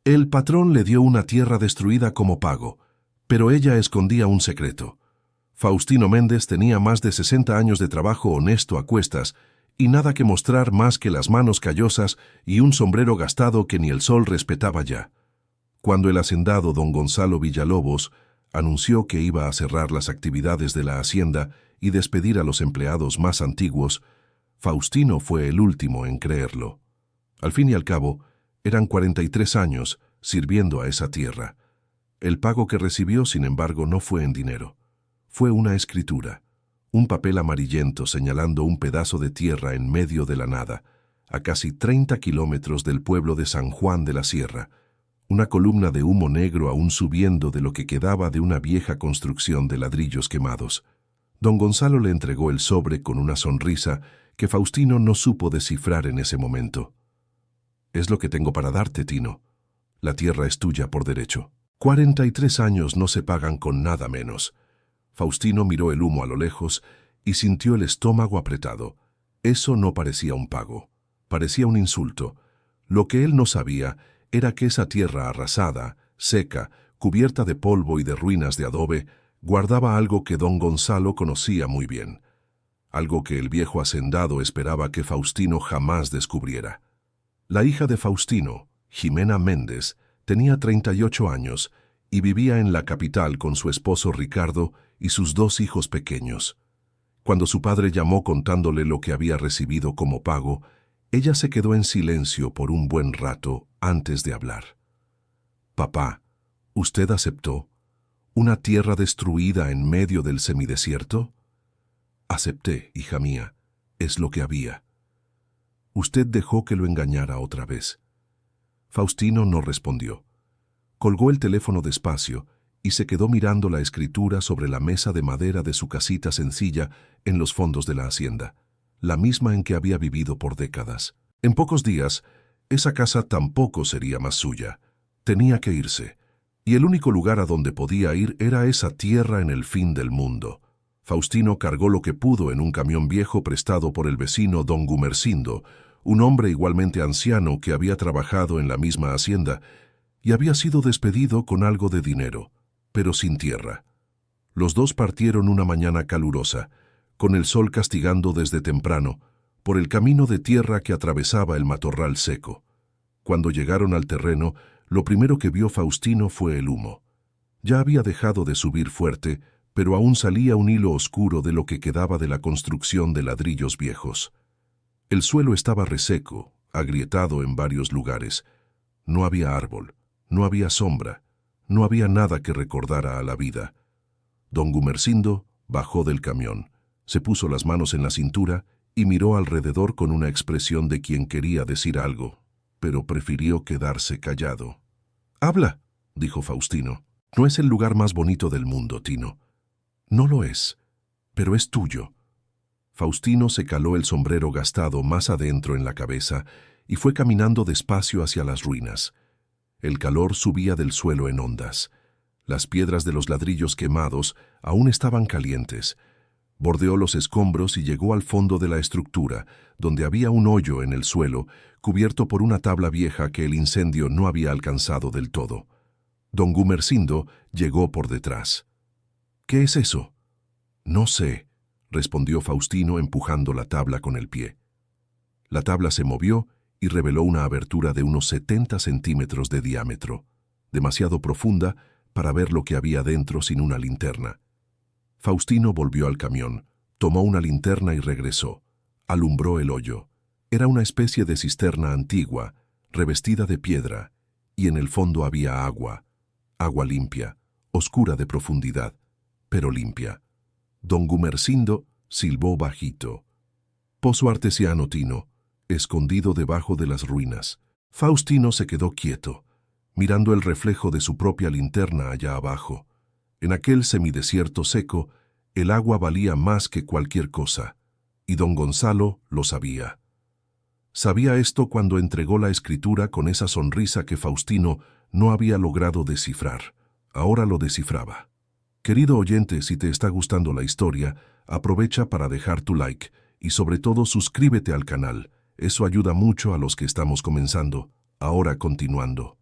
El patrón le dio una tierra destruida como pago, pero ella escondía un secreto. Faustino Méndez tenía más de 60 años de trabajo honesto a cuestas y nada que mostrar más que las manos callosas y un sombrero gastado que ni el sol respetaba ya. Cuando el hacendado don Gonzalo Villalobos anunció que iba a cerrar las actividades de la hacienda y despedir a los empleados más antiguos, Faustino fue el último en creerlo. Al fin y al cabo, eran 43 años sirviendo a esa tierra. El pago que recibió, sin embargo, no fue en dinero. Fue una escritura, un papel amarillento señalando un pedazo de tierra en medio de la nada, a casi 30 kilómetros del pueblo de San Juan de la Sierra, una columna de humo negro aún subiendo de lo que quedaba de una vieja construcción de ladrillos quemados. Don Gonzalo le entregó el sobre con una sonrisa que Faustino no supo descifrar en ese momento. «Es lo que tengo para darte, Tino. La tierra es tuya por derecho. 43 años no se pagan con nada menos». Faustino miró el humo a lo lejos y sintió el estómago apretado. Eso no parecía un pago, parecía un insulto. Lo que él no sabía era que esa tierra arrasada, seca, cubierta de polvo y de ruinas de adobe, guardaba algo que don Gonzalo conocía muy bien, algo que el viejo hacendado esperaba que Faustino jamás descubriera. La hija de Faustino, Jimena Méndez, tenía 38 años y vivía en la capital con su esposo Ricardo y sus 2 hijos pequeños. Cuando su padre llamó contándole lo que había recibido como pago, ella se quedó en silencio por un buen rato antes de hablar. «Papá, ¿usted aceptó una tierra destruida en medio del semidesierto?» «Acepté, hija mía, es lo que había». «Usted dejó que lo engañara otra vez». Faustino no respondió. Colgó el teléfono despacio y se quedó mirando la escritura sobre la mesa de madera de su casita sencilla en los fondos de la hacienda, la misma en que había vivido por décadas. En pocos días, esa casa tampoco sería más suya. Tenía que irse, y el único lugar a donde podía ir era esa tierra en el fin del mundo. Faustino cargó lo que pudo en un camión viejo prestado por el vecino don Gumersindo, un hombre igualmente anciano que había trabajado en la misma hacienda y había sido despedido con algo de dinero, pero sin tierra. Los dos partieron una mañana calurosa, con el sol castigando desde temprano, por el camino de tierra que atravesaba el matorral seco. Cuando llegaron al terreno, lo primero que vio Faustino fue el humo. Ya había dejado de subir fuerte, pero aún salía un hilo oscuro de lo que quedaba de la construcción de ladrillos viejos. El suelo estaba reseco, agrietado en varios lugares. No había árbol, no había sombra, no había nada que recordara a la vida. Don Gumersindo bajó del camión, se puso las manos en la cintura y miró alrededor con una expresión de quien quería decir algo, pero prefirió quedarse callado. «Habla», dijo Faustino. «No es el lugar más bonito del mundo, Tino». «No lo es, pero es tuyo». Faustino se caló el sombrero gastado más adentro en la cabeza y fue caminando despacio hacia las ruinas. El calor subía del suelo en ondas. Las piedras de los ladrillos quemados aún estaban calientes. Bordeó los escombros y llegó al fondo de la estructura, donde había un hoyo en el suelo, cubierto por una tabla vieja que el incendio no había alcanzado del todo. Don Gumersindo llegó por detrás. «¿Qué es eso?» «No sé», respondió Faustino empujando la tabla con el pie. La tabla se movió y reveló una abertura de unos 70 centímetros de diámetro, demasiado profunda para ver lo que había dentro sin una linterna. Faustino volvió al camión, tomó una linterna y regresó. Alumbró el hoyo. Era una especie de cisterna antigua, revestida de piedra, y en el fondo había agua limpia, oscura de profundidad, pero limpia. Don Gumersindo silbó bajito. «Pozo artesiano, Tino, escondido debajo de las ruinas». Faustino se quedó quieto, mirando el reflejo de su propia linterna allá abajo. En aquel semidesierto seco, el agua valía más que cualquier cosa, y don Gonzalo lo sabía. Sabía esto cuando entregó la escritura con esa sonrisa que Faustino no había logrado descifrar. Ahora lo descifraba. Querido oyente, si te está gustando la historia, aprovecha para dejar tu like y sobre todo suscríbete al canal. Eso ayuda mucho a los que estamos comenzando. Ahora continuando.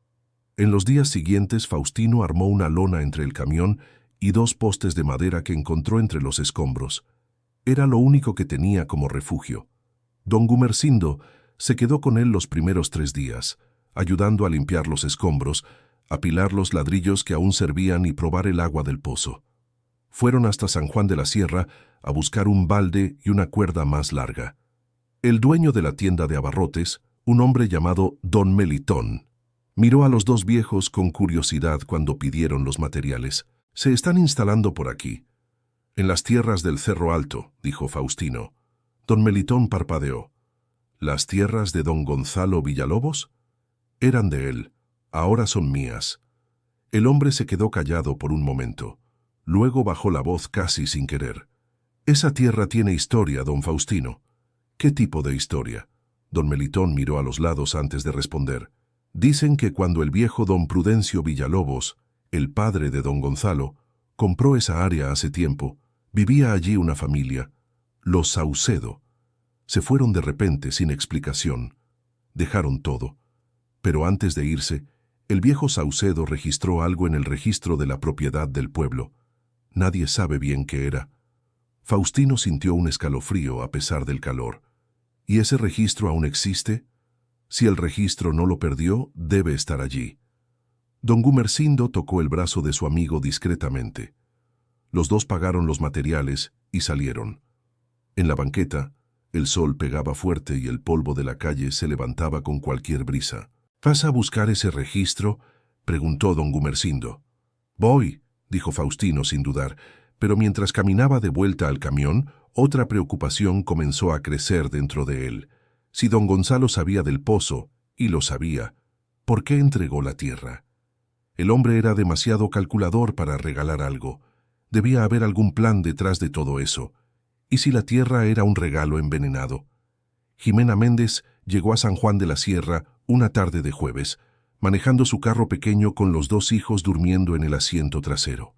En los días siguientes, Faustino armó una lona entre el camión y 2 postes de madera que encontró entre los escombros. Era lo único que tenía como refugio. Don Gumersindo se quedó con él los primeros 3 días, ayudando a limpiar los escombros, apilar los ladrillos que aún servían y probar el agua del pozo. Fueron hasta San Juan de la Sierra a buscar un balde y una cuerda más larga. El dueño de la tienda de abarrotes, un hombre llamado Don Melitón, miró a los 2 viejos con curiosidad cuando pidieron los materiales. «Se están instalando por aquí». «En las tierras del Cerro Alto», dijo Faustino. Don Melitón parpadeó. «¿Las tierras de don Gonzalo Villalobos?» «Eran de él. Ahora son mías». El hombre se quedó callado por un momento. Luego bajó la voz casi sin querer. «Esa tierra tiene historia, don Faustino». «¿Qué tipo de historia?» Don Melitón miró a los lados antes de responder. «Dicen que cuando el viejo don Prudencio Villalobos, el padre de don Gonzalo, compró esa área hace tiempo, vivía allí una familia, los Saucedo. Se fueron de repente, sin explicación. Dejaron todo. Pero antes de irse, el viejo Saucedo registró algo en el registro de la propiedad del pueblo. Nadie sabe bien qué era». Faustino sintió un escalofrío a pesar del calor. «¿Y ese registro aún existe? Si el registro no lo perdió, debe estar allí». Don Gumersindo tocó el brazo de su amigo discretamente. Los 2 pagaron los materiales y salieron. En la banqueta, el sol pegaba fuerte y el polvo de la calle se levantaba con cualquier brisa. «¿Vas a buscar ese registro?», preguntó don Gumersindo. «Voy», dijo Faustino sin dudar, pero mientras caminaba de vuelta al camión, otra preocupación comenzó a crecer dentro de él. Si don Gonzalo sabía del pozo, y lo sabía, ¿por qué entregó la tierra? El hombre era demasiado calculador para regalar algo. Debía haber algún plan detrás de todo eso. ¿Y si la tierra era un regalo envenenado? Jimena Méndez llegó a San Juan de la Sierra una tarde de jueves, manejando su carro pequeño con los 2 hijos durmiendo en el asiento trasero.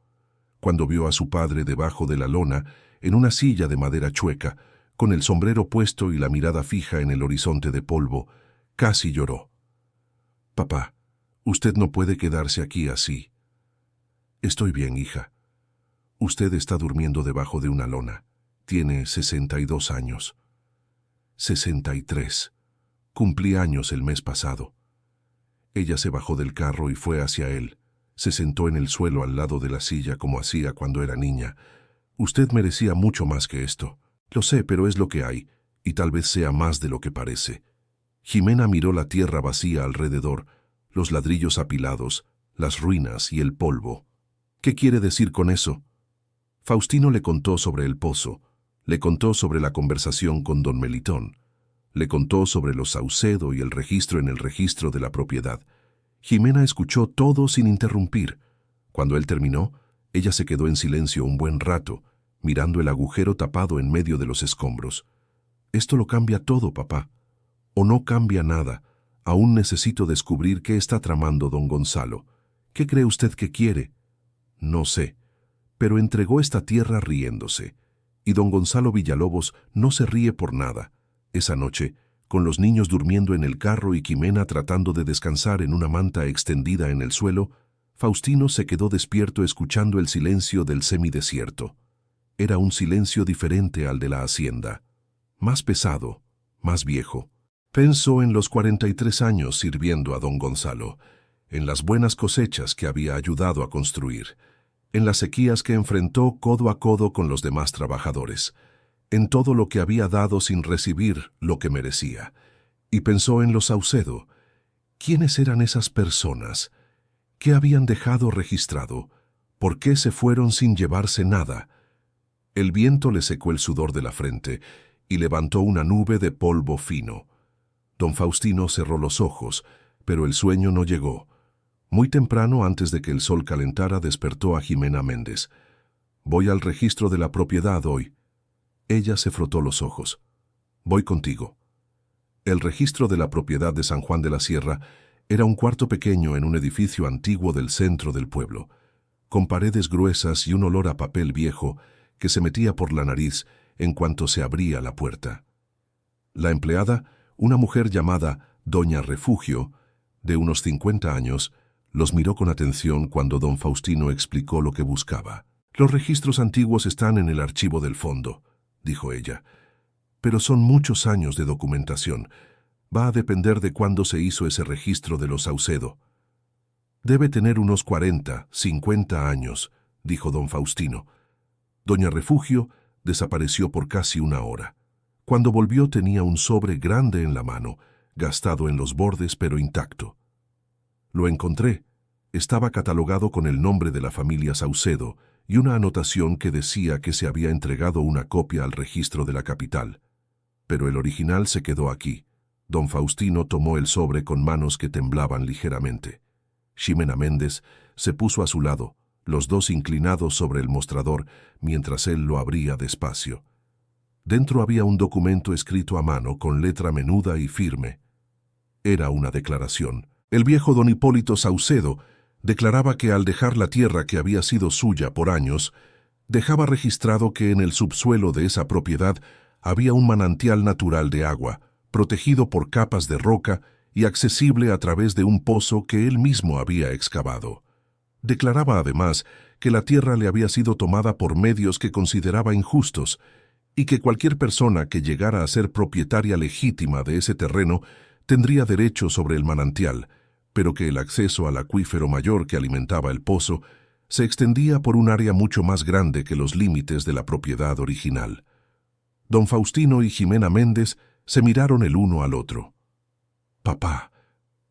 Cuando vio a su padre debajo de la lona, en una silla de madera chueca, con el sombrero puesto y la mirada fija en el horizonte de polvo, casi lloró. «Papá, usted no puede quedarse aquí así». «Estoy bien, hija. Usted está durmiendo debajo de una lona. Tiene 62 años». «63. Cumplí años el mes pasado». Ella se bajó del carro y fue hacia él. Se sentó en el suelo al lado de la silla como hacía cuando era niña. «Usted merecía mucho más que esto. Lo sé, pero es lo que hay, y tal vez sea más de lo que parece». Jimena miró la tierra vacía alrededor, los ladrillos apilados, las ruinas y el polvo. «¿Qué quiere decir con eso?» Faustino le contó sobre el pozo, le contó sobre la conversación con don Melitón, le contó sobre los Saucedo y el registro en el registro de la propiedad. Jimena escuchó todo sin interrumpir. Cuando él terminó, ella se quedó en silencio un buen rato, mirando el agujero tapado en medio de los escombros. «Esto lo cambia todo, papá. ¿O no cambia nada? Aún necesito descubrir qué está tramando don Gonzalo. ¿Qué cree usted que quiere?» «No sé, pero entregó esta tierra riéndose. Y don Gonzalo Villalobos no se ríe por nada. Esa noche, con los niños durmiendo en el carro y Jimena tratando de descansar en una manta extendida en el suelo, Faustino se quedó despierto escuchando el silencio del semidesierto. Era un silencio diferente al de la hacienda, más pesado, más viejo. Pensó en los 43 años sirviendo a don Gonzalo, en las buenas cosechas que había ayudado a construir, en las sequías que enfrentó codo a codo con los demás trabajadores, en todo lo que había dado sin recibir lo que merecía. Y pensó en los Saucedo. ¿Quiénes eran esas personas? ¿Qué habían dejado registrado? ¿Por qué se fueron sin llevarse nada? El viento le secó el sudor de la frente y levantó una nube de polvo fino. Don Faustino cerró los ojos, pero el sueño no llegó. Muy temprano, antes de que el sol calentara, despertó a Jimena Méndez. «Voy al registro de la propiedad hoy». Ella se frotó los ojos. «Voy contigo». El registro de la propiedad de San Juan de la Sierra era un cuarto pequeño en un edificio antiguo del centro del pueblo, con paredes gruesas y un olor a papel viejo que se metía por la nariz en cuanto se abría la puerta. La empleada, una mujer llamada Doña Refugio, de unos 50 años, Los miró con atención cuando don Faustino explicó lo que buscaba. «Los registros antiguos están en el archivo del fondo», dijo ella. «Pero son muchos años de documentación. Va a depender de cuándo se hizo ese registro de los Saucedo». «Debe tener unos 40, 50 años», dijo don Faustino. Doña Refugio desapareció por casi una hora. Cuando volvió tenía un sobre grande en la mano, gastado en los bordes pero intacto. «Lo encontré. Estaba catalogado con el nombre de la familia Saucedo y una anotación que decía que se había entregado una copia al registro de la capital. Pero el original se quedó aquí». Don Faustino tomó el sobre con manos que temblaban ligeramente. Ximena Méndez se puso a su lado, los dos inclinados sobre el mostrador mientras él lo abría despacio. Dentro había un documento escrito a mano con letra menuda y firme. Era una declaración. El viejo don Hipólito Saucedo declaraba que al dejar la tierra que había sido suya por años, dejaba registrado que en el subsuelo de esa propiedad había un manantial natural de agua, protegido por capas de roca y accesible a través de un pozo que él mismo había excavado. Declaraba además que la tierra le había sido tomada por medios que consideraba injustos y que cualquier persona que llegara a ser propietaria legítima de ese terreno tendría derecho sobre el manantial, pero que el acceso al acuífero mayor que alimentaba el pozo se extendía por un área mucho más grande que los límites de la propiedad original. Don Faustino y Ximena Méndez se miraron el uno al otro. «Papá,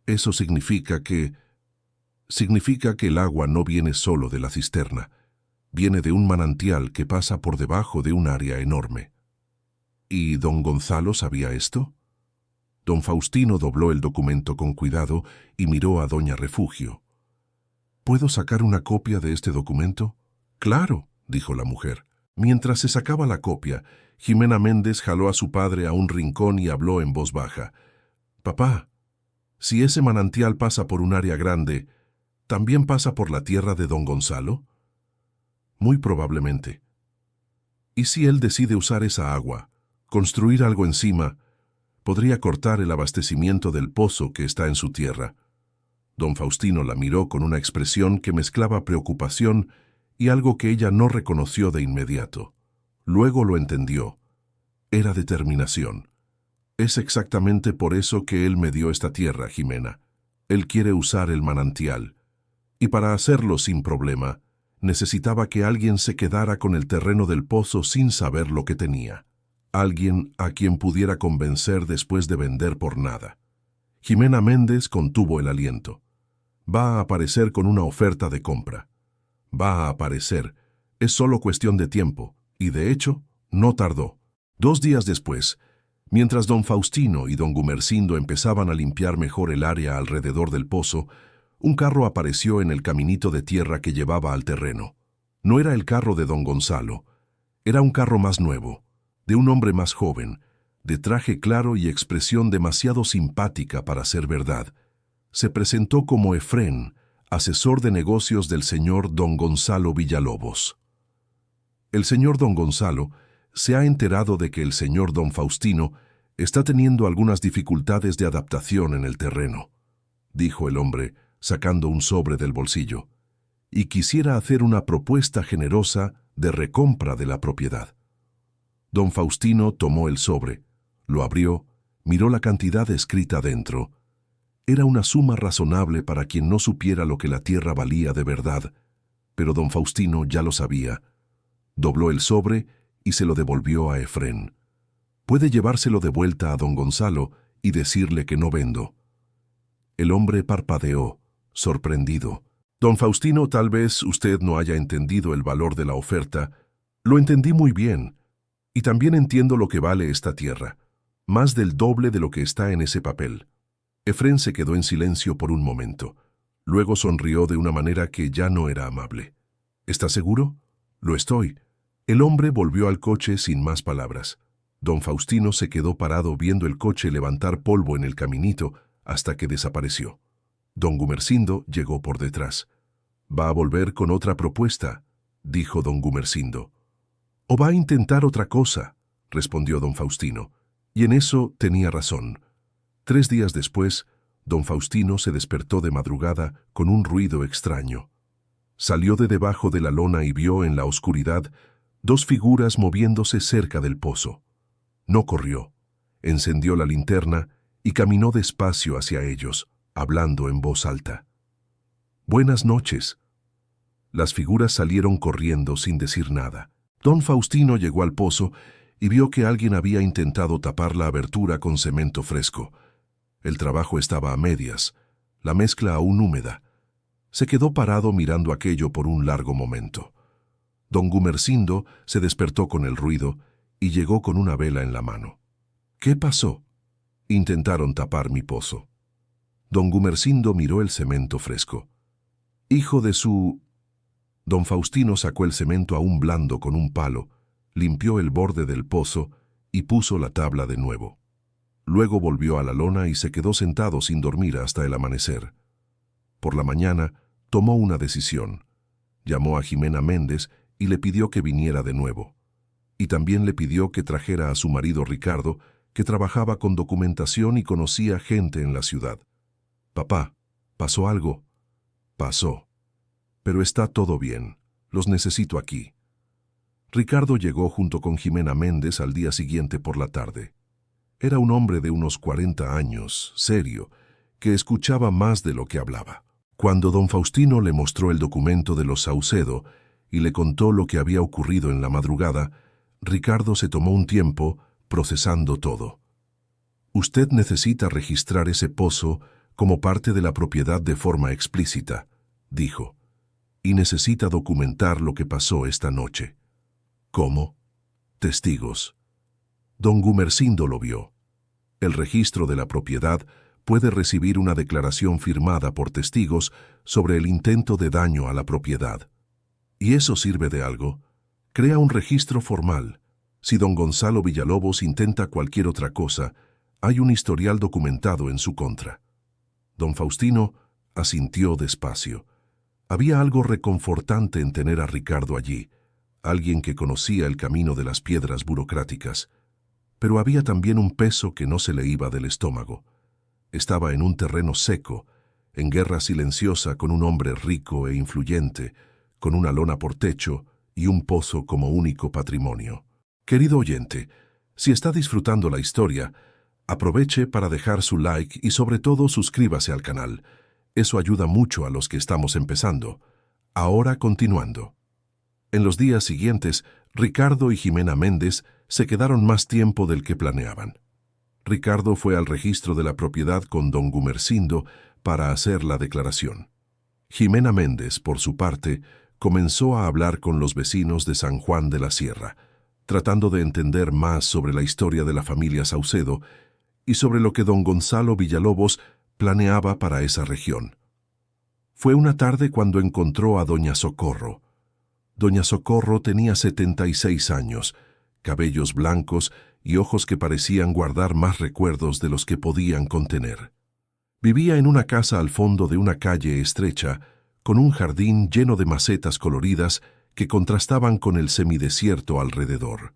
eso significa que el agua no viene solo de la cisterna, viene de un manantial que pasa por debajo de un área enorme». ¿Y don Gonzalo sabía esto? Don Faustino dobló el documento con cuidado y miró a doña Refugio. «¿Puedo sacar una copia de este documento?» «Claro», dijo la mujer. Mientras se sacaba la copia, Ximena Méndez jaló a su padre a un rincón y habló en voz baja. «Papá, si ese manantial pasa por un área grande, ¿también pasa por la tierra de don Gonzalo?» «Muy probablemente. ¿Y si él decide usar esa agua, construir algo encima, podría cortar el abastecimiento del pozo que está en su tierra?» Don Faustino la miró con una expresión que mezclaba preocupación y algo que ella no reconoció de inmediato. Luego lo entendió. Era determinación. «Es exactamente por eso que él me dio esta tierra, Ximena. Él quiere usar el manantial. Y para hacerlo sin problema, necesitaba que alguien se quedara con el terreno del pozo sin saber lo que tenía. Alguien a quien pudiera convencer después de vender por nada». Ximena Méndez contuvo el aliento. «Va a aparecer con una oferta de compra. Va a aparecer. Es solo cuestión de tiempo». Y de hecho, no tardó. 2 días después, mientras don Faustino y don Gumersindo empezaban a limpiar mejor el área alrededor del pozo, un carro apareció en el caminito de tierra que llevaba al terreno. No era el carro de don Gonzalo. Era un carro más nuevo, de un hombre más joven, de traje claro y expresión demasiado simpática para ser verdad. Se presentó como Efrén, asesor de negocios del señor don Gonzalo Villalobos. El señor don Gonzalo se ha enterado de que el señor don Faustino está teniendo algunas dificultades de adaptación en el terreno, dijo el hombre, sacando un sobre del bolsillo, y quisiera hacer una propuesta generosa de recompra de la propiedad. Don Faustino tomó el sobre, lo abrió, miró la cantidad escrita dentro. Era una suma razonable para quien no supiera lo que la tierra valía de verdad, pero don Faustino ya lo sabía. Dobló el sobre y se lo devolvió a Efrén. «Puede llevárselo de vuelta a don Gonzalo y decirle que no vendo». El hombre parpadeó, sorprendido. «Don Faustino, tal vez usted no haya entendido el valor de la oferta. Lo entendí muy bien. Y también entiendo lo que vale esta tierra. Más del doble de lo que está en ese papel». Efrén se quedó en silencio por un momento. Luego sonrió de una manera que ya no era amable. «¿Está seguro?» «Lo estoy». El hombre volvió al coche sin más palabras. Don Faustino se quedó parado viendo el coche levantar polvo en el caminito hasta que desapareció. Don Gumersindo llegó por detrás. «¿Va a volver con otra propuesta?», dijo don Gumersindo. «¿O va a intentar otra cosa?», respondió don Faustino. Y en eso tenía razón. 3 días después, Don Faustino se despertó de madrugada con un ruido extraño. Salió de debajo de la lona y vio en la oscuridad dos figuras moviéndose cerca del pozo. No corrió, encendió la linterna y caminó despacio hacia ellos, hablando en voz alta. «Buenas noches». Las figuras salieron corriendo sin decir nada. Don Faustino llegó al pozo y vio que alguien había intentado tapar la abertura con cemento fresco. El trabajo estaba a medias, la mezcla aún húmeda. Se quedó parado mirando aquello por un largo momento. Don Gumersindo se despertó con el ruido y llegó con una vela en la mano. «¿Qué pasó?» «Intentaron tapar mi pozo». Don Gumersindo miró el cemento fresco. «Hijo de su...». Don Faustino sacó el cemento aún blando con un palo, limpió el borde del pozo y puso la tabla de nuevo. Luego volvió a la lona y se quedó sentado sin dormir hasta el amanecer. Por la mañana tomó una decisión. Llamó a Jimena Méndez y le pidió que viniera de nuevo. Y también le pidió que trajera a su marido Ricardo, que trabajaba con documentación y conocía gente en la ciudad. «Papá, ¿pasó algo?» «Pasó. Pero está todo bien. Los necesito aquí». Ricardo llegó junto con Jimena Méndez al día siguiente por la tarde. Era un hombre de unos 40 años, serio, que escuchaba más de lo que hablaba. Cuando don Faustino le mostró el documento de los Saucedo y le contó lo que había ocurrido en la madrugada, Ricardo se tomó un tiempo procesando todo. «Usted necesita registrar ese pozo como parte de la propiedad de forma explícita», dijo, «y necesita documentar lo que pasó esta noche». «¿Cómo?» «Testigos». Don Gumersindo lo vio. El registro de la propiedad puede recibir una declaración firmada por testigos sobre el intento de daño a la propiedad. ¿Y eso sirve de algo? Crea un registro formal. Si don Gonzalo Villalobos intenta cualquier otra cosa, hay un historial documentado en su contra. Don Faustino asintió despacio. Había algo reconfortante en tener a Ricardo allí, alguien que conocía el camino de las piedras burocráticas. Pero había también un peso que no se le iba del estómago. Estaba en un terreno seco, en guerra silenciosa con un hombre rico e influyente, con una lona por techo y un pozo como único patrimonio. Querido oyente, si está disfrutando la historia, aproveche para dejar su like y sobre todo suscríbase al canal. Eso ayuda mucho a los que estamos empezando. Ahora continuando. En los días siguientes, Ricardo y Jimena Méndez se quedaron más tiempo del que planeaban. Ricardo fue al registro de la propiedad con don Gumersindo para hacer la declaración. Jimena Méndez, por su parte, comenzó a hablar con los vecinos de San Juan de la Sierra, tratando de entender más sobre la historia de la familia Saucedo y sobre lo que don Gonzalo Villalobos planeaba para esa región. Fue una tarde cuando encontró a doña Socorro. Doña Socorro tenía 76 años, cabellos blancos y ojos que parecían guardar más recuerdos de los que podían contener. Vivía en una casa al fondo de una calle estrecha, con un jardín lleno de macetas coloridas que contrastaban con el semidesierto alrededor.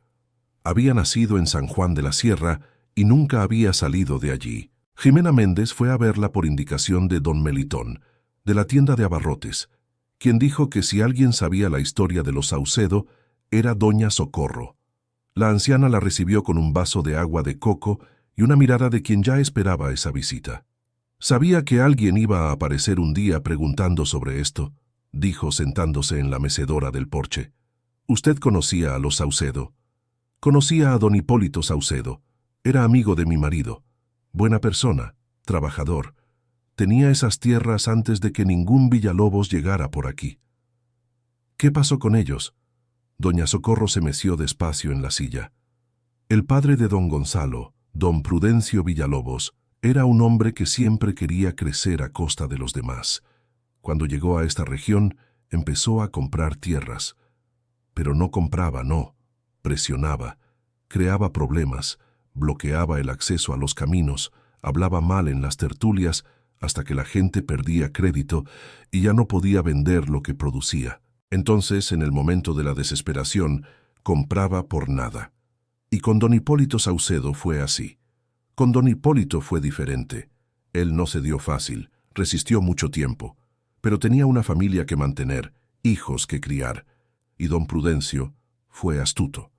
Había nacido en San Juan de la Sierra y nunca había salido de allí. Jimena Méndez fue a verla por indicación de don Melitón, de la tienda de abarrotes, quien dijo que si alguien sabía la historia de los Saucedo, era doña Socorro. La anciana la recibió con un vaso de agua de coco y una mirada de quien ya esperaba esa visita. «Sabía que alguien iba a aparecer un día preguntando sobre esto», dijo sentándose en la mecedora del porche. «Usted conocía a los Saucedo». «Conocía a don Hipólito Saucedo. Era amigo de mi marido. Buena persona, trabajador. Tenía esas tierras antes de que ningún Villalobos llegara por aquí». «¿Qué pasó con ellos?» Doña Socorro se meció despacio en la silla. El padre de don Gonzalo, don Prudencio Villalobos, era un hombre que siempre quería crecer a costa de los demás. Cuando llegó a esta región, empezó a comprar tierras. Pero no compraba, no. Presionaba, creaba problemas, bloqueaba el acceso a los caminos, hablaba mal en las tertulias, hasta que la gente perdía crédito y ya no podía vender lo que producía. Entonces, en el momento de la desesperación, compraba por nada. Y con don Hipólito Saucedo fue así. Con don Hipólito fue diferente. Él no se dio fácil, resistió mucho tiempo, pero tenía una familia que mantener, hijos que criar, y don Prudencio fue astuto.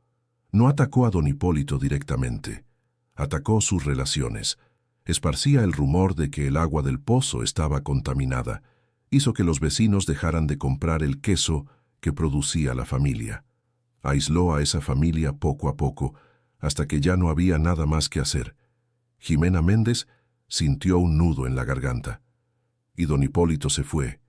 No atacó a don Hipólito directamente, atacó sus relaciones, esparcía el rumor de que el agua del pozo estaba contaminada, hizo que los vecinos dejaran de comprar el queso que producía la familia. Aisló a esa familia poco a poco, hasta que ya no había nada más que hacer. Jimena Méndez sintió un nudo en la garganta. Y don Hipólito se fue,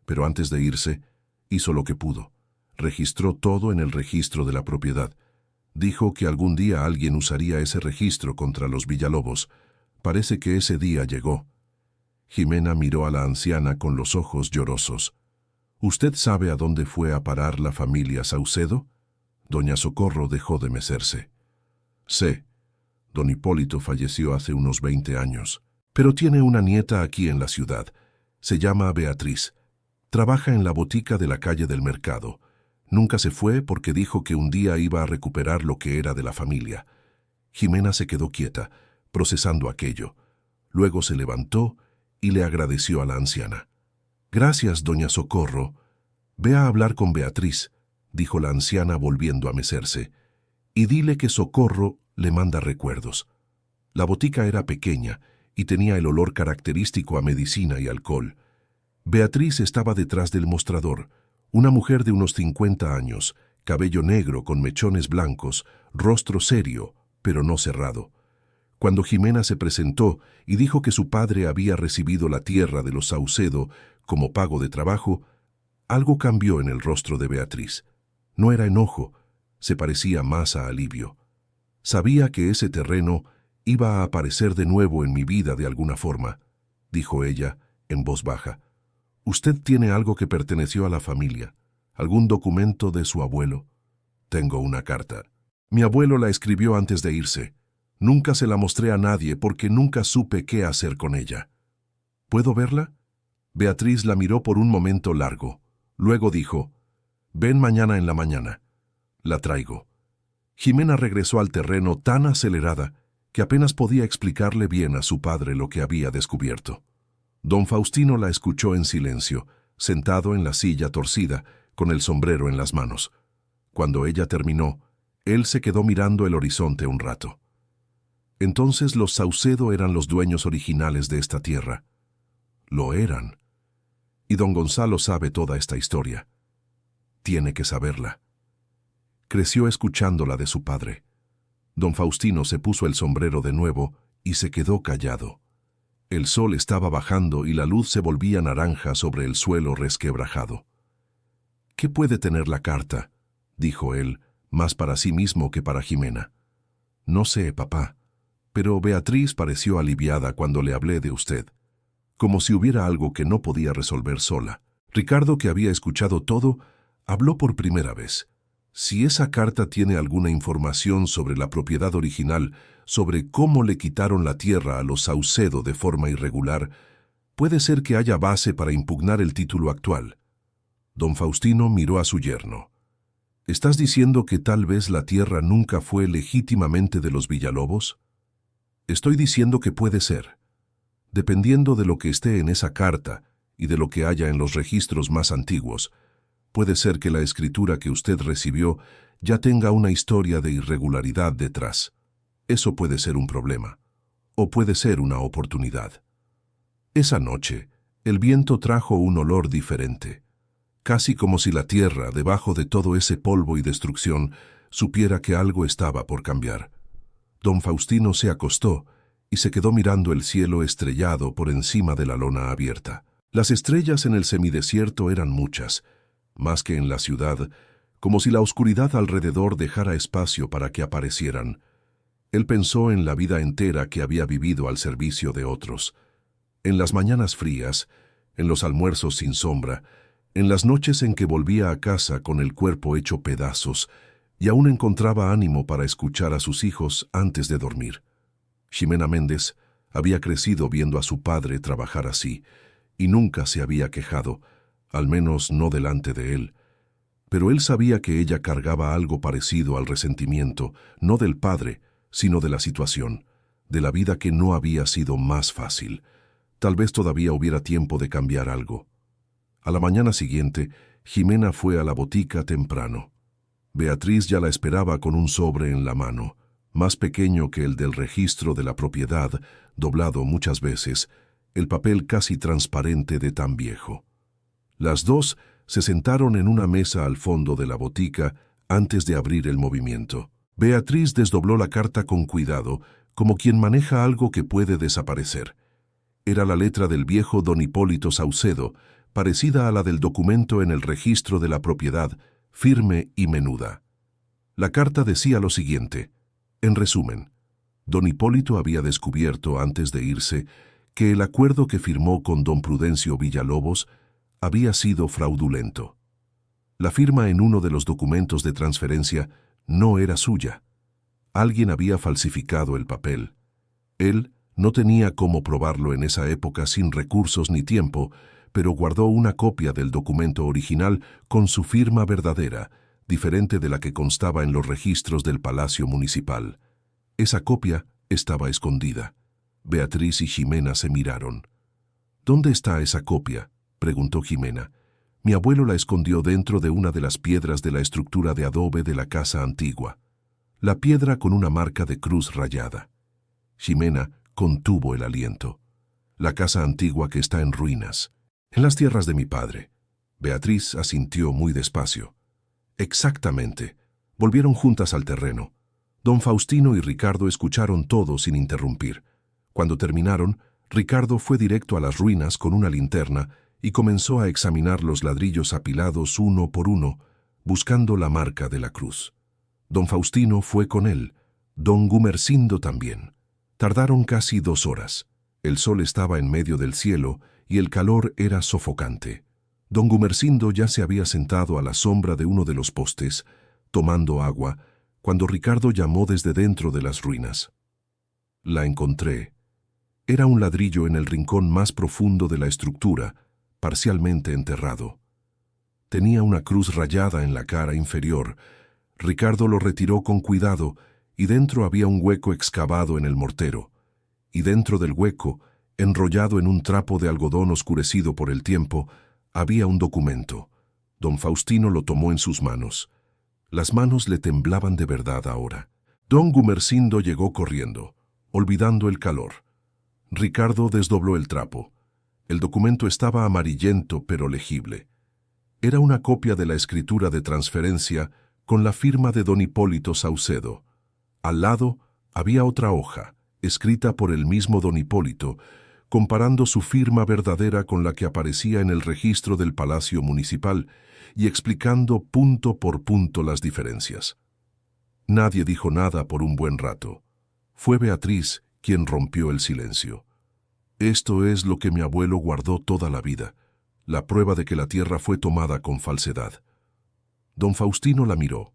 pero antes de irse, hizo lo que pudo. Registró todo en el registro de la propiedad. Dijo que algún día alguien usaría ese registro contra los Villalobos. Parece que ese día llegó. Jimena miró a la anciana con los ojos llorosos. ¿Usted sabe a dónde fue a parar la familia Saucedo? Doña Socorro dejó de mecerse. Sé. Don Hipólito falleció hace unos 20 años, pero tiene una nieta aquí en la ciudad. Se llama Beatriz. Trabaja en la botica de la calle del Mercado. Nunca se fue porque dijo que un día iba a recuperar lo que era de la familia. Jimena se quedó quieta, procesando aquello. Luego se levantó y le agradeció a la anciana. Gracias, doña Socorro. Ve a hablar con Beatriz, dijo la anciana volviendo a mecerse, y dile que Socorro le manda recuerdos. La botica era pequeña y tenía el olor característico a medicina y alcohol. Beatriz estaba detrás del mostrador, una mujer de unos 50 años, cabello negro con mechones blancos, rostro serio, pero no cerrado. Cuando Jimena se presentó y dijo que su padre había recibido la tierra de los Saucedo como pago de trabajo, algo cambió en el rostro de Beatriz. No era enojo, se parecía más a alivio. Sabía que ese terreno iba a aparecer de nuevo en mi vida de alguna forma, dijo ella en voz baja. Usted tiene algo que perteneció a la familia, algún documento de su abuelo. Tengo una carta. Mi abuelo la escribió antes de irse. Nunca se la mostré a nadie porque nunca supe qué hacer con ella. ¿Puedo verla? Beatriz la miró por un momento largo. Luego dijo, ven mañana en la mañana. La traigo. Jimena regresó al terreno tan acelerada que apenas podía explicarle bien a su padre lo que había descubierto. Don Faustino la escuchó en silencio, sentado en la silla torcida, con el sombrero en las manos. Cuando ella terminó, él se quedó mirando el horizonte un rato. Entonces los Saucedo eran los dueños originales de esta tierra. Lo eran. Y don Gonzalo sabe toda esta historia. Tiene que saberla. Creció escuchándola de su padre. Don Faustino se puso el sombrero de nuevo y se quedó callado. El sol estaba bajando y la luz se volvía naranja sobre el suelo resquebrajado. ¿Qué puede tener la carta?, dijo él, más para sí mismo que para Jimena. No sé, papá, pero Beatriz pareció aliviada cuando le hablé de usted, como si hubiera algo que no podía resolver sola. Ricardo, que había escuchado todo, habló por primera vez. Si esa carta tiene alguna información sobre la propiedad original, sobre cómo le quitaron la tierra a los Saucedo de forma irregular, puede ser que haya base para impugnar el título actual. Don Faustino miró a su yerno. ¿Estás diciendo que tal vez la tierra nunca fue legítimamente de los Villalobos? Estoy diciendo que puede ser. Dependiendo de lo que esté en esa carta y de lo que haya en los registros más antiguos, puede ser que la escritura que usted recibió ya tenga una historia de irregularidad detrás. Eso puede ser un problema, o puede ser una oportunidad. Esa noche, el viento trajo un olor diferente, casi como si la tierra, debajo de todo ese polvo y destrucción, supiera que algo estaba por cambiar. Don Faustino se acostó y se quedó mirando el cielo estrellado por encima de la lona abierta. Las estrellas en el semidesierto eran muchas, más que en la ciudad, como si la oscuridad alrededor dejara espacio para que aparecieran. Él pensó en la vida entera que había vivido al servicio de otros, en las mañanas frías, en los almuerzos sin sombra, en las noches en que volvía a casa con el cuerpo hecho pedazos y aún encontraba ánimo para escuchar a sus hijos antes de dormir. Jimena Méndez había crecido viendo a su padre trabajar así y nunca se había quejado, al menos no delante de él. Pero él sabía que ella cargaba algo parecido al resentimiento, no del padre, sino de la situación. de la vida que no había sido más fácil. Tal vez todavía hubiera tiempo de cambiar algo. A la mañana siguiente, Ximena fue a la botica temprano. Beatriz ya la esperaba con un sobre en la mano, más pequeño que el del registro de la propiedad, doblado muchas veces, el papel casi transparente de tan viejo. Las dos se sentaron en una mesa al fondo de la botica antes de abrir el movimiento. Beatriz desdobló la carta con cuidado, como quien maneja algo que puede desaparecer. Era la letra del viejo don Hipólito Saucedo, parecida a la del documento en el registro de la propiedad, firme y menuda. La carta decía lo siguiente: en resumen, don Hipólito había descubierto antes de irse que el acuerdo que firmó con don Prudencio Villalobos había sido fraudulento. La firma en uno de los documentos de transferencia no era suya. Alguien había falsificado el papel. Él no tenía cómo probarlo en esa época sin recursos ni tiempo, pero guardó una copia del documento original con su firma verdadera, diferente de la que constaba en los registros del Palacio Municipal. Esa copia estaba escondida. Beatriz y Ximena se miraron. «¿Dónde está esa copia?», preguntó Ximena. «Mi abuelo la escondió dentro de una de las piedras de la estructura de adobe de la casa antigua. La piedra con una marca de cruz rayada». Ximena contuvo el aliento. «La casa antigua que está en ruinas, en las tierras de mi padre». Beatriz asintió muy despacio. «Exactamente». Volvieron juntas al terreno. Don Faustino y Ricardo escucharon todo sin interrumpir. Cuando terminaron, Ricardo fue directo a las ruinas con una linterna y comenzó a examinar los ladrillos apilados uno por uno, buscando la marca de la cruz. Don Faustino fue con él, don Gumersindo también. Tardaron casi 2 horas. El sol estaba en medio del cielo y el calor era sofocante. Don Gumersindo ya se había sentado a la sombra de uno de los postes, tomando agua, cuando Ricardo llamó desde dentro de las ruinas. «La encontré». Era un ladrillo en el rincón más profundo de la estructura, parcialmente enterrado. Tenía una cruz rayada en la cara inferior. Ricardo lo retiró con cuidado y dentro había un hueco excavado en el mortero. Y dentro del hueco, enrollado en un trapo de algodón oscurecido por el tiempo, había un documento. Don Faustino lo tomó en sus manos. Las manos le temblaban de verdad ahora. Don Gumersindo llegó corriendo, olvidando el calor. Ricardo desdobló el trapo. El documento estaba amarillento pero legible. Era una copia de la escritura de transferencia con la firma de don Hipólito Saucedo. Al lado había otra hoja, escrita por el mismo don Hipólito, comparando su firma verdadera con la que aparecía en el registro del Palacio Municipal y explicando punto por punto las diferencias. Nadie dijo nada por un buen rato. Fue Beatriz quien rompió el silencio. «Esto es lo que mi abuelo guardó toda la vida, la prueba de que la tierra fue tomada con falsedad». Don Faustino la miró.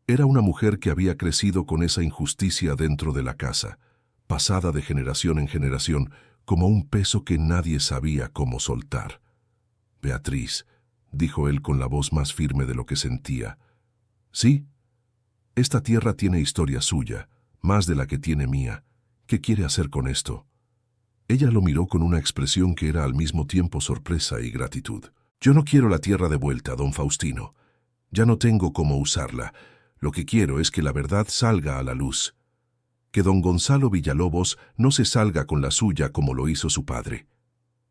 Era una mujer que había crecido con esa injusticia dentro de la casa, pasada de generación en generación, como un peso que nadie sabía cómo soltar. «Beatriz», dijo él con la voz más firme de lo que sentía. «Sí, esta tierra tiene historia suya, más de la que tiene mía. ¿Qué quiere hacer con esto?». Ella lo miró con una expresión que era al mismo tiempo sorpresa y gratitud. «Yo no quiero la tierra de vuelta, don Faustino. Ya no tengo cómo usarla. Lo que quiero es que la verdad salga a la luz. Que don Gonzalo Villalobos no se salga con la suya como lo hizo su padre».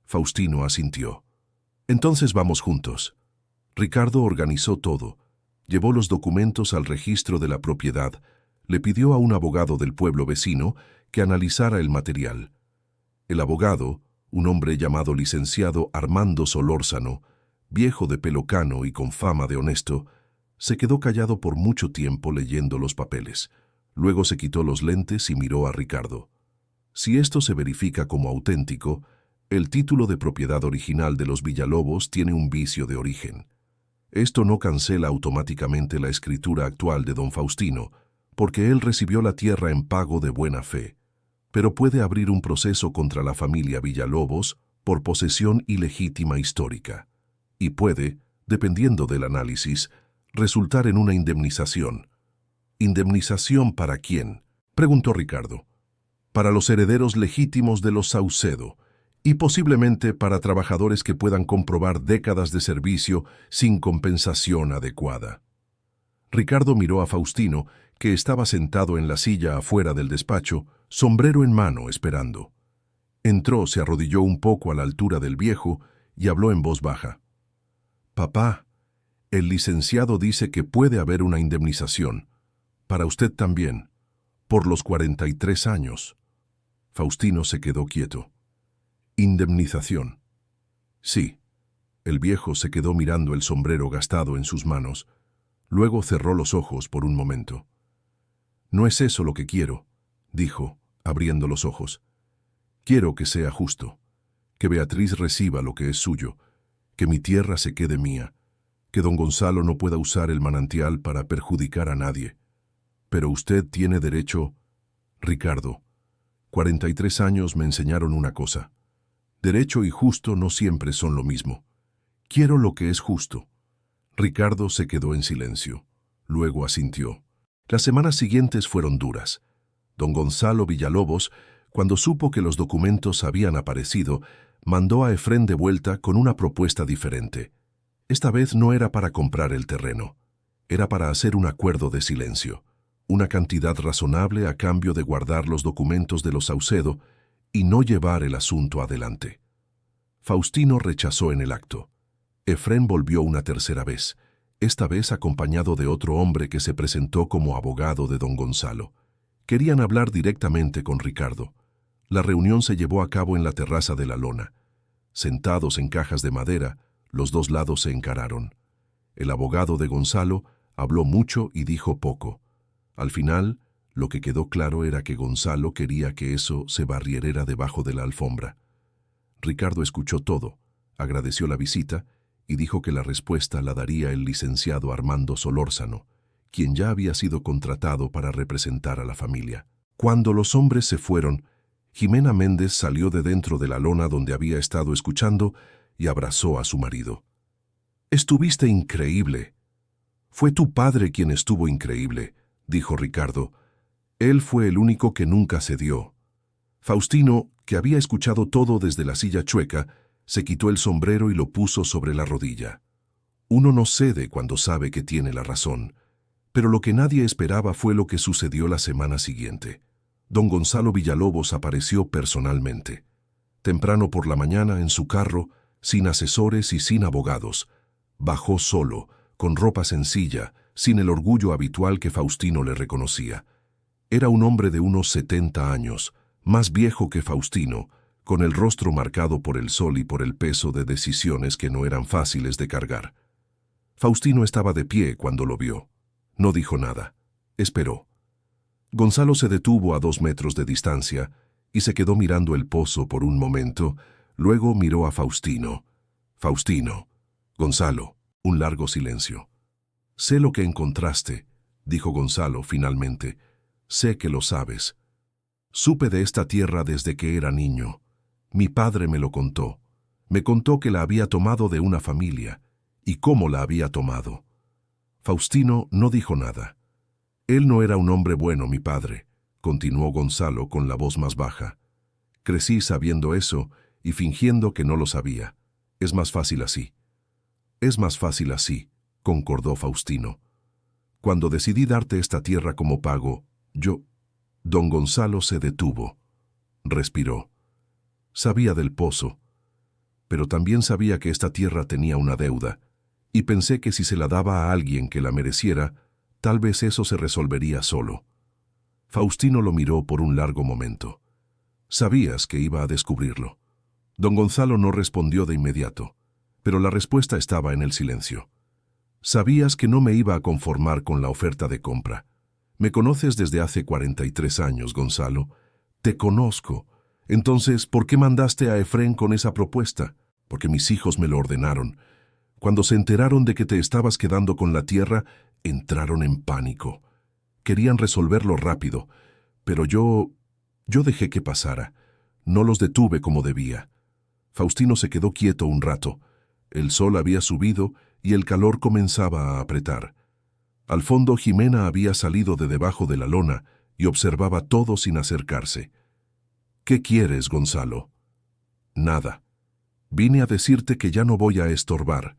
Faustino asintió. «Entonces vamos juntos». Ricardo organizó todo. Llevó los documentos al registro de la propiedad. Le pidió a un abogado del pueblo vecino que analizara el material. El abogado, un hombre llamado licenciado Armando Solórzano, viejo de pelo cano y con fama de honesto, se quedó callado por mucho tiempo leyendo los papeles. Luego se quitó los lentes y miró a Ricardo. Si esto se verifica como auténtico, el título de propiedad original de los Villalobos tiene un vicio de origen. Esto no cancela automáticamente la escritura actual de don Faustino, porque él recibió la tierra en pago de buena fe, pero puede abrir un proceso contra la familia Villalobos por posesión ilegítima histórica, y puede, dependiendo del análisis, resultar en una indemnización. ¿Indemnización para quién?, preguntó Ricardo. para los herederos legítimos de los Saucedo, y posiblemente para trabajadores que puedan comprobar décadas de servicio sin compensación adecuada. Ricardo miró a Faustino, que estaba sentado en la silla afuera del despacho, sombrero en mano, esperando. Entró, se arrodilló un poco a la altura del viejo y habló en voz baja. «Papá, el licenciado dice que puede haber una indemnización. Para usted también, por los 43 años». Faustino se quedó quieto. «¿Indemnización?» «Sí». El viejo se quedó mirando el sombrero gastado en sus manos. Luego cerró los ojos por un momento. «No es eso lo que quiero», dijo, abriendo los ojos. «Quiero que sea justo, que Beatriz reciba lo que es suyo, que mi tierra se quede mía, que don Gonzalo no pueda usar el manantial para perjudicar a nadie. Pero usted tiene derecho...» «Ricardo, 43 años me enseñaron una cosa. Derecho y justo no siempre son lo mismo. Quiero lo que es justo». Ricardo se quedó en silencio. Luego asintió. Las semanas siguientes fueron duras. Don Gonzalo Villalobos, cuando supo que los documentos habían aparecido, mandó a Efrén de vuelta con una propuesta diferente. Esta vez no era para comprar el terreno. Era para hacer un acuerdo de silencio, una cantidad razonable a cambio de guardar los documentos de los Saucedo y no llevar el asunto adelante. Faustino rechazó en el acto. Efrén volvió una tercera vez, esta vez acompañado de otro hombre que se presentó como abogado de don Gonzalo. Querían hablar directamente con Ricardo. La reunión se llevó a cabo en la terraza de la lona. Sentados en cajas de madera, los dos lados se encararon. El abogado de Gonzalo habló mucho y dijo poco. Al final, lo que quedó claro era que Gonzalo quería que eso se barriera debajo de la alfombra. Ricardo escuchó todo, agradeció la visita y dijo que la respuesta la daría el licenciado Armando Solórzano, quien ya había sido contratado para representar a la familia. Cuando los hombres se fueron, Jimena Méndez salió de dentro de la lona donde había estado escuchando y abrazó a su marido. «Estuviste increíble». «Fue tu padre quien estuvo increíble», dijo Ricardo. «Él fue el único que nunca cedió». Faustino, que había escuchado todo desde la silla chueca, se quitó el sombrero y lo puso sobre la rodilla. Uno no cede cuando sabe que tiene la razón, pero lo que nadie esperaba fue lo que sucedió la semana siguiente. Don Gonzalo Villalobos apareció personalmente. Temprano por la mañana, en su carro, sin asesores y sin abogados. Bajó solo, con ropa sencilla, sin el orgullo habitual que Faustino le reconocía. Era un hombre de unos 70 años, más viejo que Faustino, con el rostro marcado por el sol y por el peso de decisiones que no eran fáciles de cargar. Faustino estaba de pie cuando lo vio. No dijo nada. Esperó. Gonzalo se detuvo a 2 metros de distancia y se quedó mirando el pozo por un momento, luego miró a Faustino. «Faustino». «Gonzalo». Un largo silencio. «Sé lo que encontraste», dijo Gonzalo finalmente. «Sé que lo sabes. Supe de esta tierra desde que era niño. Mi padre me lo contó. Me contó que la había tomado de una familia, y cómo la había tomado». Faustino no dijo nada. «Él no era un hombre bueno, mi padre», continuó Gonzalo con la voz más baja. «Crecí sabiendo eso y fingiendo que no lo sabía. Es más fácil así». «Es más fácil así», concordó Faustino. «Cuando decidí darte esta tierra como pago, yo...» Don Gonzalo se detuvo. Respiró. Sabía del pozo, pero también sabía que esta tierra tenía una deuda, y pensé que si se la daba a alguien que la mereciera, tal vez eso se resolvería solo. Faustino lo miró por un largo momento. Sabías que iba a descubrirlo. Don Gonzalo no respondió de inmediato, pero la respuesta estaba en el silencio. Sabías que no me iba a conformar con la oferta de compra. Me conoces desde hace 43 años, Gonzalo. Te conozco. Entonces, ¿por qué mandaste a Efrén con esa propuesta? Porque mis hijos me lo ordenaron. Cuando se enteraron de que te estabas quedando con la tierra, entraron en pánico. Querían resolverlo rápido, pero yo dejé que pasara. No los detuve como debía. Faustino se quedó quieto un rato. El sol había subido y el calor comenzaba a apretar. Al fondo Jimena había salido de debajo de la lona y observaba todo sin acercarse. «¿Qué quieres, Gonzalo?» «Nada. Vine a decirte que ya no voy a estorbar.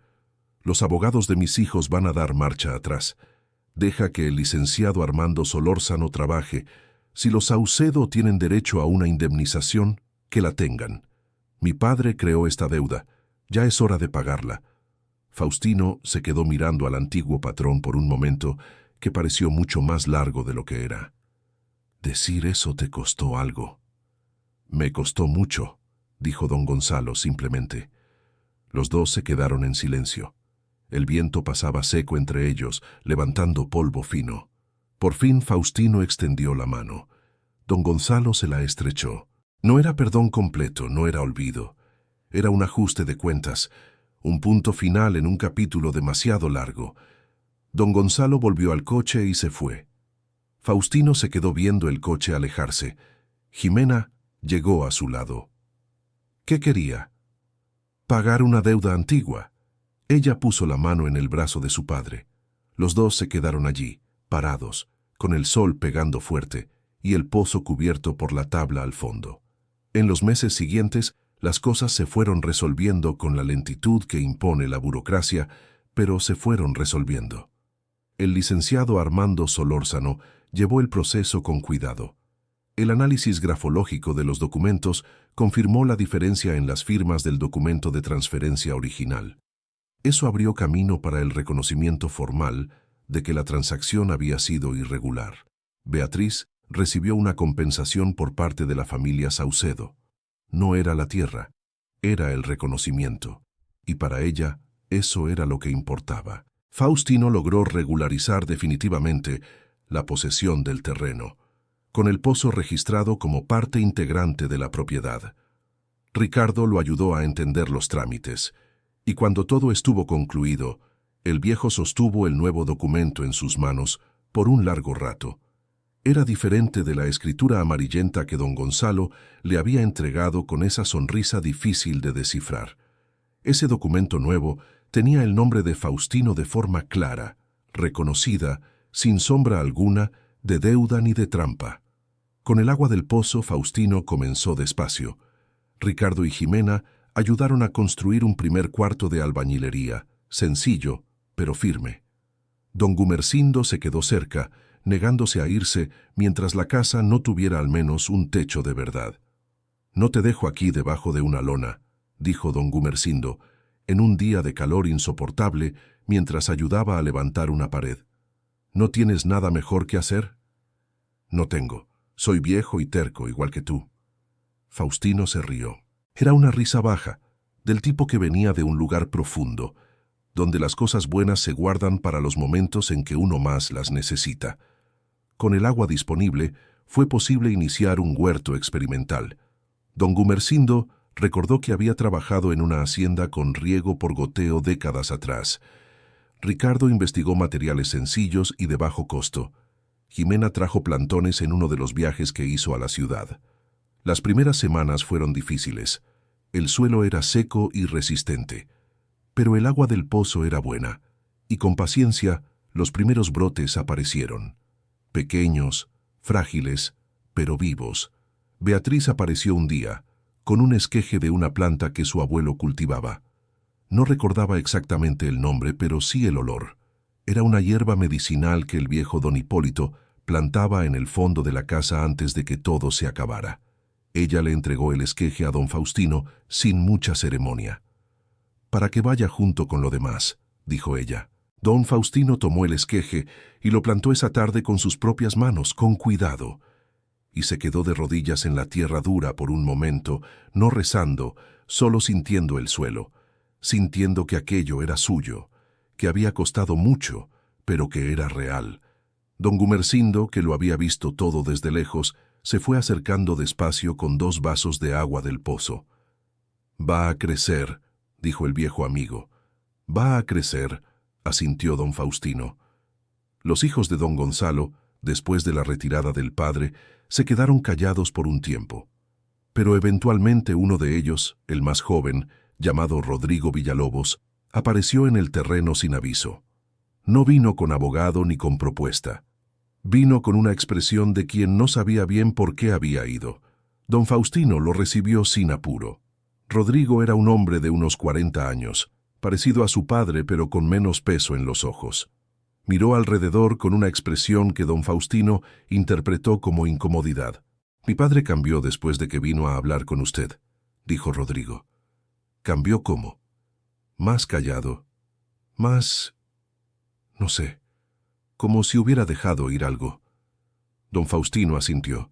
Los abogados de mis hijos van a dar marcha atrás. Deja que el licenciado Armando Solórzano trabaje. Si los Saucedo tienen derecho a una indemnización, que la tengan. Mi padre creó esta deuda. Ya es hora de pagarla». Faustino se quedó mirando al antiguo patrón por un momento que pareció mucho más largo de lo que era. «Decir eso te costó algo». «Me costó mucho», dijo don Gonzalo simplemente. Los dos se quedaron en silencio. El viento pasaba seco entre ellos, levantando polvo fino. Por fin Faustino extendió la mano. Don Gonzalo se la estrechó. No era perdón completo, no era olvido. Era un ajuste de cuentas, un punto final en un capítulo demasiado largo. Don Gonzalo volvió al coche y se fue. Faustino se quedó viendo el coche alejarse. Jimena llegó a su lado. ¿Qué quería? Pagar una deuda antigua. Ella puso la mano en el brazo de su padre. Los dos se quedaron allí, parados, con el sol pegando fuerte y el pozo cubierto por la tabla al fondo. En los meses siguientes, las cosas se fueron resolviendo con la lentitud que impone la burocracia, pero se fueron resolviendo. El licenciado Armando Solórzano llevó el proceso con cuidado. El análisis grafológico de los documentos confirmó la diferencia en las firmas del documento de transferencia original. Eso abrió camino para el reconocimiento formal de que la transacción había sido irregular. Beatriz recibió una compensación por parte de la familia Saucedo. No era la tierra, era el reconocimiento. Y para ella, eso era lo que importaba. Faustino logró regularizar definitivamente la posesión del terreno, con el pozo registrado como parte integrante de la propiedad. Ricardo lo ayudó a entender los trámites, y cuando todo estuvo concluido, el viejo sostuvo el nuevo documento en sus manos por un largo rato. Era diferente de la escritura amarillenta que don Gonzalo le había entregado con esa sonrisa difícil de descifrar. Ese documento nuevo tenía el nombre de Faustino de forma clara, reconocida, sin sombra alguna, de deuda ni de trampa. Con el agua del pozo, Faustino comenzó despacio. Ricardo y Jimena ayudaron a construir un primer cuarto de albañilería, sencillo, pero firme. Don Gumersindo se quedó cerca, negándose a irse mientras la casa no tuviera al menos un techo de verdad. «No te dejo aquí debajo de una lona», dijo don Gumersindo, en un día de calor insoportable mientras ayudaba a levantar una pared. «¿No tienes nada mejor que hacer?» «No tengo. Soy viejo y terco, igual que tú». Faustino se rió. Era una risa baja, del tipo que venía de un lugar profundo, donde las cosas buenas se guardan para los momentos en que uno más las necesita. Con el agua disponible, fue posible iniciar un huerto experimental. Don Gumersindo recordó que había trabajado en una hacienda con riego por goteo décadas atrás. Ricardo investigó materiales sencillos y de bajo costo. Jimena trajo plantones en uno de los viajes que hizo a la ciudad. Las primeras semanas fueron difíciles. El suelo era seco y resistente, pero el agua del pozo era buena, y con paciencia los primeros brotes aparecieron. Pequeños, frágiles, pero vivos. Beatriz apareció un día, con un esqueje de una planta que su abuelo cultivaba. No recordaba exactamente el nombre, pero sí el olor. Era una hierba medicinal que el viejo don Hipólito plantaba en el fondo de la casa antes de que todo se acabara. Ella le entregó el esqueje a don Faustino sin mucha ceremonia. «Para que vaya junto con lo demás», dijo ella. Don Faustino tomó el esqueje y lo plantó esa tarde con sus propias manos, con cuidado, y se quedó de rodillas en la tierra dura por un momento, no rezando, solo sintiendo el suelo, sintiendo que aquello era suyo, que había costado mucho, pero que era real. Don Gumersindo, que lo había visto todo desde lejos, se fue acercando despacio con 2 vasos de agua del pozo. «Va a crecer», dijo el viejo amigo. «Va a crecer», asintió don Faustino. Los hijos de don Gonzalo, después de la retirada del padre, se quedaron callados por un tiempo. Pero eventualmente uno de ellos, el más joven, llamado Rodrigo Villalobos, apareció en el terreno sin aviso. No vino con abogado ni con propuesta. Vino con una expresión de quien no sabía bien por qué había ido. Don Faustino lo recibió sin apuro. Rodrigo era un hombre de unos 40 años, parecido a su padre pero con menos peso en los ojos. Miró alrededor con una expresión que don Faustino interpretó como incomodidad. «Mi padre cambió después de que vino a hablar con usted», dijo Rodrigo. «¿Cambió cómo?» «Más callado. Más... no sé. Como si hubiera dejado ir algo». Don Faustino asintió.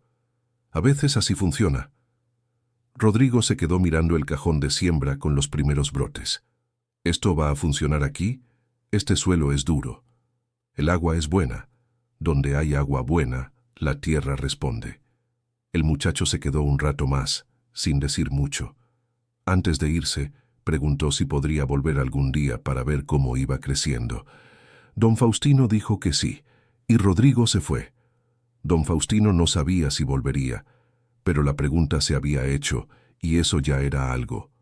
«A veces así funciona». Rodrigo se quedó mirando el cajón de siembra con los primeros brotes. «¿Esto va a funcionar aquí? Este suelo es duro. El agua es buena. Donde hay agua buena, la tierra responde». El muchacho se quedó un rato más, sin decir mucho. Antes de irse, preguntó si podría volver algún día para ver cómo iba creciendo. Don Faustino dijo que sí, y Rodrigo se fue. Don Faustino no sabía si volvería, pero la pregunta se había hecho, y eso ya era algo.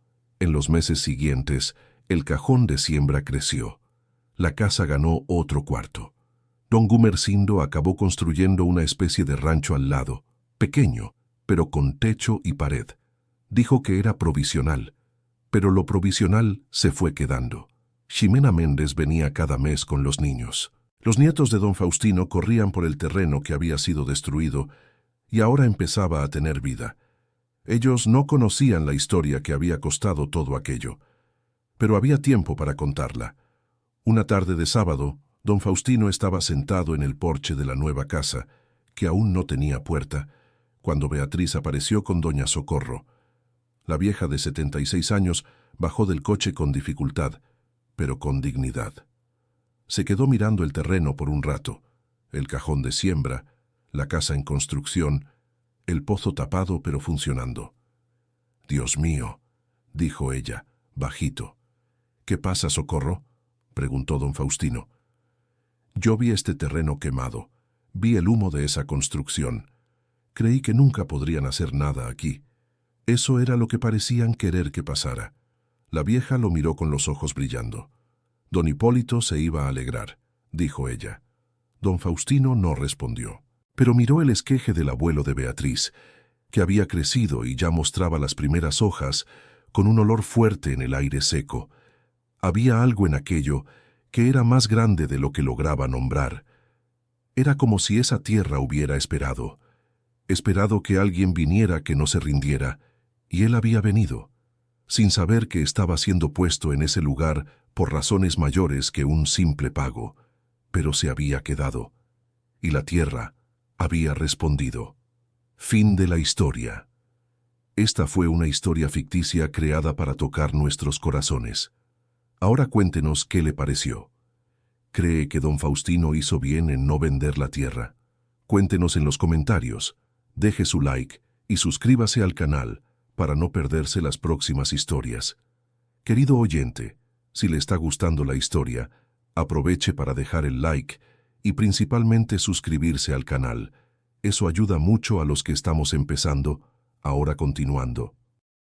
En los meses siguientes, el cajón de siembra creció. La casa ganó otro cuarto. Don Gumersindo acabó construyendo una especie de rancho al lado, pequeño, pero con techo y pared. Dijo que era provisional, pero lo provisional se fue quedando. Ximena Méndez venía cada mes con los niños. Los nietos de don Faustino corrían por el terreno que había sido destruido y ahora empezaba a tener vida. Ellos no conocían la historia que había costado todo aquello, pero había tiempo para contarla. Una tarde de sábado, don Faustino estaba sentado en el porche de la nueva casa, que aún no tenía puerta, cuando Beatriz apareció con doña Socorro. La vieja de 76 años bajó del coche con dificultad, pero con dignidad. Se quedó mirando el terreno por un rato, el cajón de siembra, la casa en construcción, el pozo tapado pero funcionando. «Dios mío», dijo ella, bajito. «¿Qué pasa, Socorro?», preguntó don Faustino. «Yo vi este terreno quemado, vi el humo de esa construcción. Creí que nunca podrían hacer nada aquí. Eso era lo que parecían querer que pasara». La vieja lo miró con los ojos brillando. «Don Hipólito se iba a alegrar», dijo ella. Don Faustino no respondió, pero miró el esqueje del abuelo de Beatriz, que había crecido y ya mostraba las primeras hojas, con un olor fuerte en el aire seco. Había algo en aquello que era más grande de lo que lograba nombrar. Era como si esa tierra hubiera esperado que alguien viniera que no se rindiera, y él había venido, sin saber que estaba siendo puesto en ese lugar por razones mayores que un simple pago, pero se había quedado, y la tierra había respondido. Fin de la historia. Esta fue una historia ficticia creada para tocar nuestros corazones. Ahora cuéntenos qué le pareció. ¿Cree que don Faustino hizo bien en no vender la tierra? Cuéntenos en los comentarios. Deje su like y suscríbase al canal para no perderse las próximas historias. Querido oyente, si le está gustando la historia, aproveche para dejar el like y principalmente suscribirse al canal. Eso ayuda mucho a los que estamos empezando, ahora continuando.